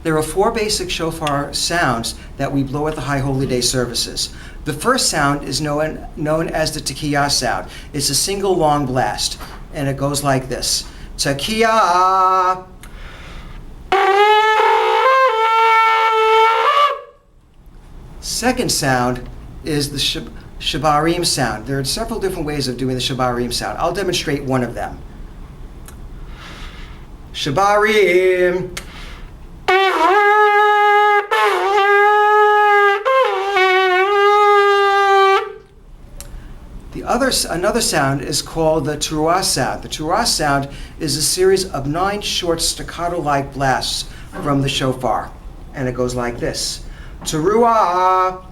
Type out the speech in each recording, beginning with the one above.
There are 4 basic shofar sounds that we blow at the High Holy Day services. The first sound is known as the Tekiah sound. It's a single long blast, and it goes like this. Tekiah. Second sound is the Shabarim sound. There are several different ways of doing the Shabarim sound. I'll demonstrate one of them. Shabarim. Another sound is called the Teruah sound. The Teruah sound is a series of 9 short staccato-like blasts from the shofar, and it goes like this. Teruah.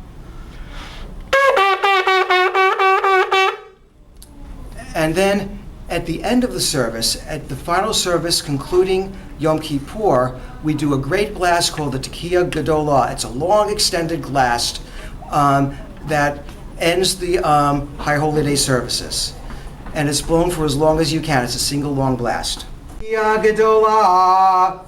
And then at the end of the service, at the final service concluding Yom Kippur, we do a great blast called the Tekiah Gedolah. It's a long extended blast that ends the High Holy Day services. And it's blown for as long as you can. It's a single long blast. Tekiah Gedolah.